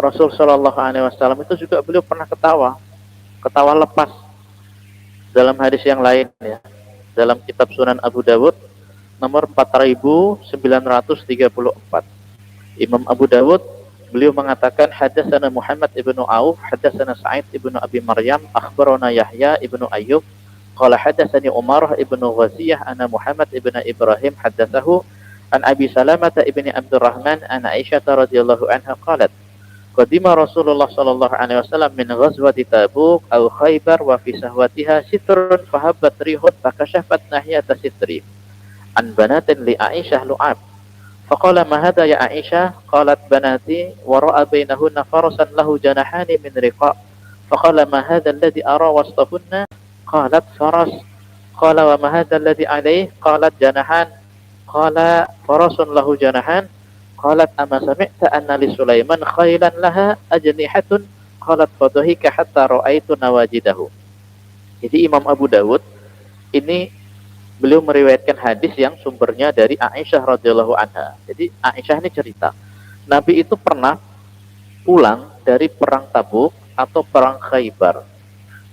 Rasul Shallallahu Alaihi Wasallam itu juga beliau pernah ketawa, ketawa lepas. Dalam hadis yang lain ya, dalam kitab Sunan Abu Dawud nomor 4934, Imam Abu Dawud beliau mengatakan hadatsana Muhammad ibnu Auf, hadatsana Sa'id ibnu Abi Maryam, akhbarana Yahya ibnu Ayyub, qala hadatsani Umar ibnu Ghaziyah ana Muhammad ibnu Ibrahim hadatsahu an Abi Salamah ibni Abdurrahman an Aisyah radhiyallahu anha qalat qadima Rasulullah sallallahu alaihi wasallam min ghazwati Tabuk aw Khaybar wa fi sahwatiha sitrun fahabbat rihun fakashafat nahiyata sitri an banatin li Aisyah lu'ab faqala ma hadha ya Aisyah qalat banati wa ra'a bainahunna farasan lahu janahani min riqa faqala ma hadha alladhi ara wasfahunna qalat faras qala wa ma hadha alladhi alayhi qalat janahan qala farasun lahu janahan qalat ama sami'ta anna li Sulaiman khailan laha ajnihatun qalat fadhahika hatta ra'aitu nawajidahu. Jadi Imam Abu Dawud ini beliau meriwayatkan hadis yang sumbernya dari Aisyah radhiyallahu anha. Jadi Aisyah ini cerita, Nabi itu pernah pulang dari perang Tabuk atau perang Khaybar.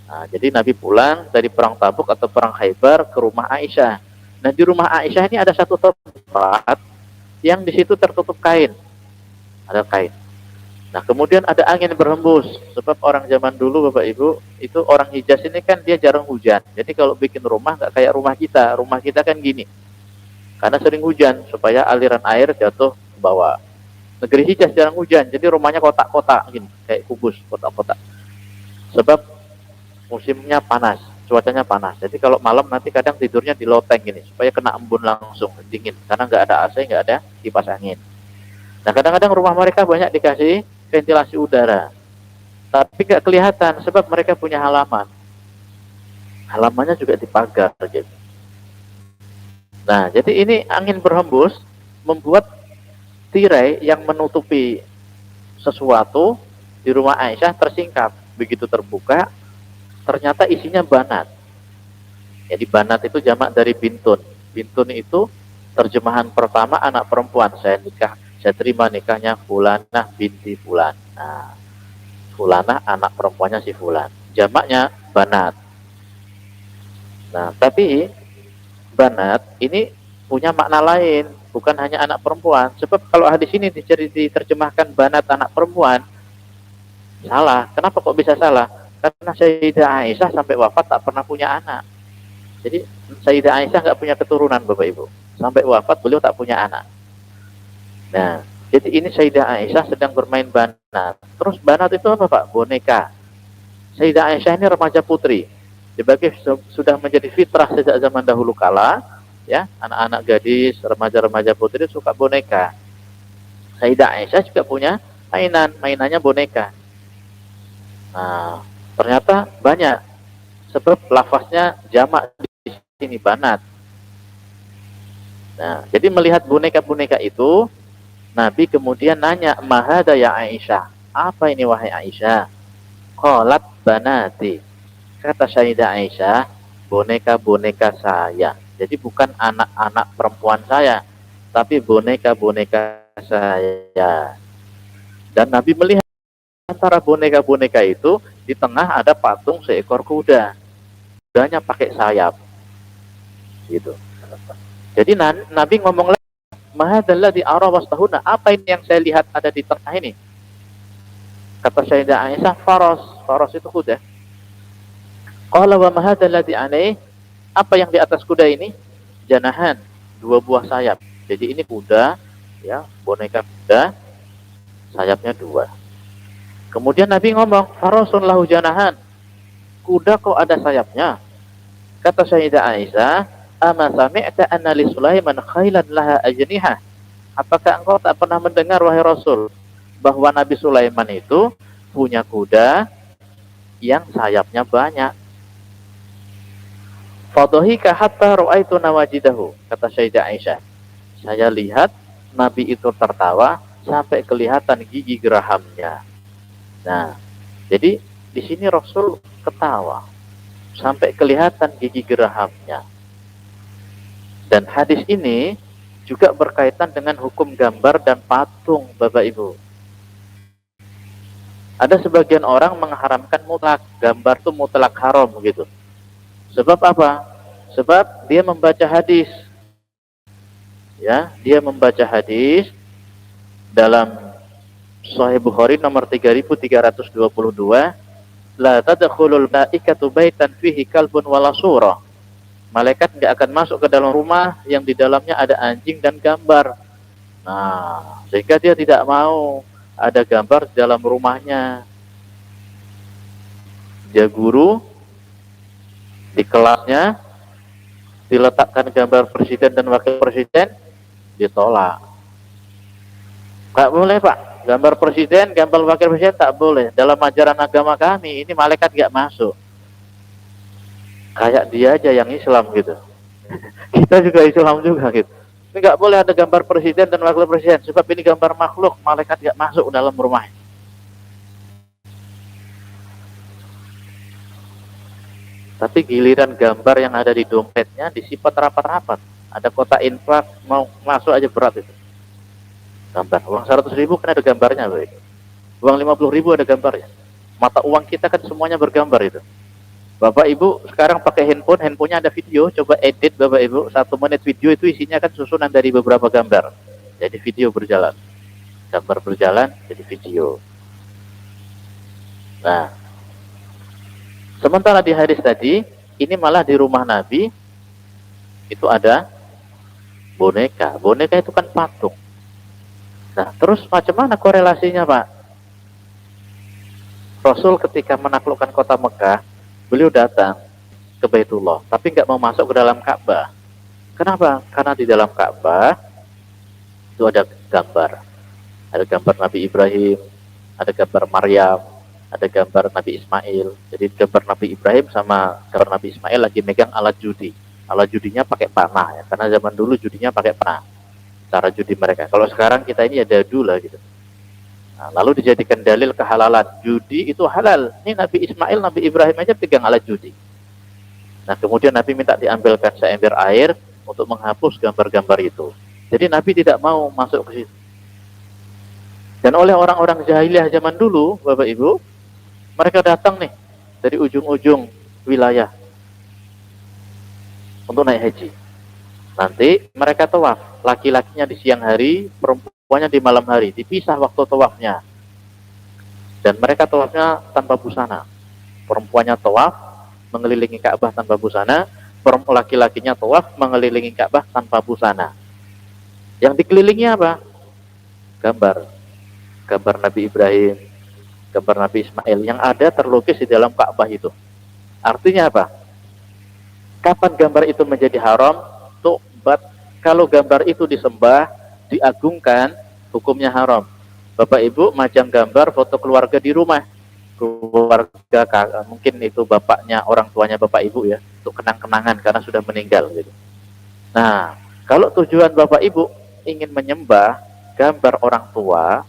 Nah, jadi Nabi pulang dari perang Tabuk atau perang Khaybar ke rumah Aisyah. Nah, di rumah Aisyah ini ada satu tempat yang di situ tertutup kain. Ada kain. Nah, kemudian ada angin berhembus. Sebab orang zaman dulu, Bapak Ibu, itu orang Hijaz ini kan dia jarang hujan. Jadi kalau bikin rumah nggak kayak rumah kita. Rumah kita kan gini. Karena sering hujan, supaya aliran air jatuh ke bawah. Negeri Hijaz jarang hujan, jadi rumahnya kotak-kotak gini, kayak kubus, kotak-kotak. Sebab musimnya panas, cuacanya panas. Jadi kalau malam nanti kadang tidurnya di loteng gini, supaya kena embun langsung, dingin. Karena nggak ada AC, nggak ada kipas angin. Nah, kadang-kadang rumah mereka banyak dikasih ventilasi udara. Tapi nggak kelihatan, sebab mereka punya halaman. Halamannya juga dipagar. Gitu. Nah, jadi ini angin berhembus, membuat tirai yang menutupi sesuatu di rumah Aisyah tersingkap. Begitu terbuka, ternyata isinya banat. Jadi banat itu jamak dari bintun. Bintun itu terjemahan pertama anak perempuan. Saya terima nikahnya Fulanah binti Fulan. Nah, Fulanah anak perempuannya si Fulan. Jamaknya banat. Nah, tapi banat ini punya makna lain, bukan hanya anak perempuan. Sebab kalau hadis ini diterjemahkan banat anak perempuan, salah. Kenapa kok bisa salah? Karena Sayyidah Aisyah sampai wafat tak pernah punya anak. Jadi Sayyidah Aisyah nggak punya keturunan, Bapak Ibu. Sampai wafat beliau tak punya anak. Nah, jadi ini Sayyidah Aisyah sedang bermain banat. Terus banat itu apa, Pak? Boneka. Sayyidah Aisyah ini remaja putri. Sebagai sudah menjadi fitrah sejak zaman dahulu kala, ya, anak-anak gadis, remaja-remaja putri suka boneka. Sayyidah Aisyah juga punya mainannya boneka. Nah, ternyata banyak, sebab lafaznya jamak di sini banat. Nah, jadi melihat boneka-boneka itu, Nabi kemudian nanya, "Mahada ya Aisyah?" Apa ini wahai Aisyah? Qalat banati. Kata Sayyidah Aisyah, boneka-boneka saya. Jadi bukan anak-anak perempuan saya, tapi boneka-boneka saya. Dan Nabi melihat antara boneka-boneka itu, di tengah ada patung seekor kuda. Kudanya pakai sayap. Gitu. Jadi Nabi ngomong lagi, "Mahadalladzi ara wastahuna." Apa ini yang saya lihat ada di tengah ini? Kata Sayyidah Aisyah, faras. Faras itu kuda. Qala wa mahadalladzi alaih. Apa yang di atas kuda ini? Janahan, 2 buah sayap. Jadi ini kuda, ya, boneka kuda, sayapnya 2. Kemudian Nabi ngomong, farasun lahu janahan. Kuda kok ada sayapnya? Kata Sayyidah Aisyah, ama sami'ta anna li Sulaiman khailan laha ajnihah. Apakah engkau tak pernah mendengar, wahai Rasul, bahwa Nabi Sulaiman itu punya kuda yang sayapnya banyak? Fadhahika hatta ra'aitu nawajidahu. Kata Sayyidah Aisyah, saya lihat Nabi itu tertawa sampai kelihatan gigi gerahamnya. Nah, jadi di sini Rasul ketawa sampai kelihatan gigi gerahamnya. Dan hadis ini juga berkaitan dengan hukum gambar dan patung, Bapak Ibu. Ada sebagian orang mengharamkan mutlak, gambar itu mutlak haram gitu. Sebab apa? Sebab dia membaca hadis, ya, dia membaca hadis dalam Sahih Bukhari nomor 3322, la tadkhulul malaikatu baitan fihi kalbun wala surah. Malaikat nggak akan masuk ke dalam rumah yang di dalamnya ada anjing dan gambar. Nah, sehingga dia tidak mau ada gambar di dalam rumahnya. Dia guru, di kelasnya diletakkan gambar presiden dan wakil presiden, ditolak. Nggak boleh Pak, gambar presiden, gambar wakil presiden tak boleh. Dalam ajaran agama kami, ini malaikat nggak masuk. Kayak dia aja yang Islam gitu. Kita juga Islam juga gitu. Ini nggak boleh ada gambar presiden dan wakil presiden, sebab ini gambar makhluk, malaikat nggak masuk dalam rumah. Tapi giliran gambar yang ada di dompetnya disifat rapat-rapat. Ada kotak infak, mau masuk aja berat itu. Gambar. Uang 100.000 kan ada gambarnya. Baik. Uang 50.000 ada gambarnya. Mata uang kita kan semuanya bergambar itu. Bapak Ibu sekarang pakai handphone, handphonenya ada video, coba edit Bapak Ibu, 1 menit video itu isinya kan susunan dari beberapa gambar. Jadi video berjalan. Gambar berjalan, jadi video. Nah, sementara di hadis tadi, ini malah di rumah Nabi, itu ada boneka. Boneka itu kan patung. Nah, terus macam mana korelasinya Pak? Rasul ketika menaklukkan kota Mekah, beliau datang ke Baitullah, tapi nggak mau masuk ke dalam Ka'bah. Kenapa? Karena di dalam Ka'bah itu ada gambar. Ada gambar Nabi Ibrahim, ada gambar Maryam, ada gambar Nabi Ismail. Jadi gambar Nabi Ibrahim sama gambar Nabi Ismail lagi megang alat judi. Alat judinya pakai panah ya, karena zaman dulu judinya pakai panah. Cara judi mereka. Kalau sekarang kita ini ada dadu lah gitu. Nah, lalu dijadikan dalil kehalalan. Judi itu halal. Ini Nabi Ismail, Nabi Ibrahim aja pegang alat judi. Nah, kemudian Nabi minta diambilkan seember air untuk menghapus gambar-gambar itu. Jadi Nabi tidak mau masuk ke situ. Dan oleh orang-orang jahiliyah zaman dulu, Bapak Ibu, mereka datang nih dari ujung-ujung wilayah untuk naik haji. Nanti mereka tawaf, laki-lakinya di siang hari, perempuannya di malam hari, dipisah waktu tawafnya. Dan mereka tawafnya tanpa busana. Perempuannya tawaf mengelilingi Ka'bah tanpa busana, perempuan laki-lakinya tawaf mengelilingi Ka'bah tanpa busana. Yang dikelilingi apa? Gambar. Gambar Nabi Ibrahim, gambar Nabi Ismail yang ada terlukis di dalam Ka'bah itu. Artinya apa? Kapan gambar itu menjadi haram? Tobat. Kalau gambar itu disembah, diagungkan, hukumnya haram. Bapak Ibu majang gambar foto keluarga di rumah, keluarga mungkin itu bapaknya, orang tuanya Bapak Ibu ya, untuk kenang-kenangan karena sudah meninggal gitu. Nah, kalau tujuan Bapak Ibu ingin menyembah gambar orang tua,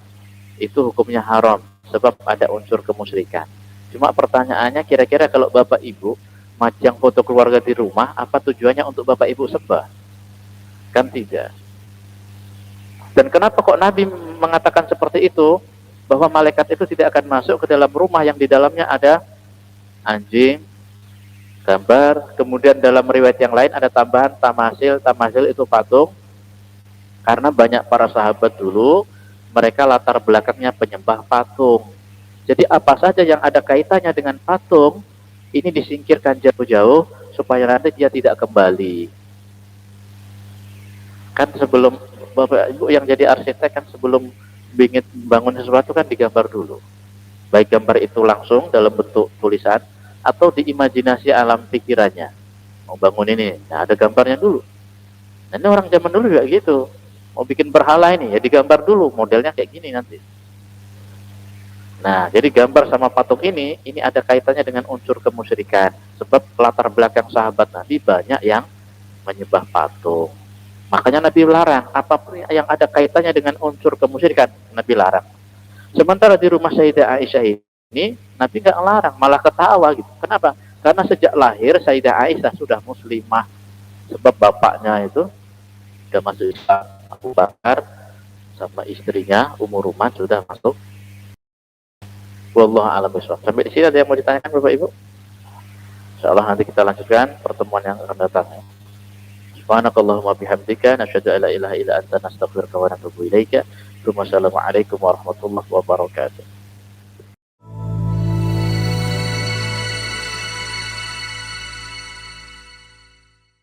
itu hukumnya haram sebab ada unsur kemusyrikan. Cuma pertanyaannya, kira-kira kalau Bapak Ibu majang foto keluarga di rumah, apa tujuannya untuk Bapak Ibu sembah? Kan tidak. Dan kenapa kok Nabi mengatakan seperti itu, bahwa malaikat itu tidak akan masuk ke dalam rumah yang di dalamnya ada anjing, gambar, kemudian dalam riwayat yang lain ada tambahan tamasil. Tamasil itu patung, karena banyak para sahabat dulu mereka latar belakangnya penyembah patung. Jadi apa saja yang ada kaitannya dengan patung ini disingkirkan jauh-jauh supaya nanti dia tidak kembali. Kan sebelum Bapak Ibu yang jadi arsitek kan sebelum ingin bangun sesuatu kan digambar dulu. Baik gambar itu langsung dalam bentuk tulisan atau diimajinasi alam pikirannya. Mau bangun ini, nah ada gambarnya dulu. Nah, ini orang zaman dulu juga gitu. Mau bikin berhala ini ya digambar dulu, modelnya kayak gini nanti. Nah, jadi gambar sama patung ini ada kaitannya dengan unsur kemusyrikan. Sebab latar belakang sahabat Nabi banyak yang menyembah patung. Makanya Nabi larang, apapun yang ada kaitannya dengan unsur kemusyrikan, Nabi larang. Sementara di rumah Sayyidah Aisyah ini, Nabi nggak larang, malah ketawa gitu. Kenapa? Karena sejak lahir Sayyidah Aisyah sudah muslimah. Sebab bapaknya itu sudah masuk Islam, Abu Bakar, sama istrinya Ummu Ruman sudah masuk. Wallahu a'lam bishawab. Sampai di sini ada yang mau ditanyakan Bapak Ibu? Insyaallah nanti kita lanjutkan pertemuan yang akan datang. Subhanakallahumma bihamdika nasyhadu an la ilaha illa anta nastaghfiruka wa natubu ilaika. Wassalamualaikum warahmatullahi wabarakatuh.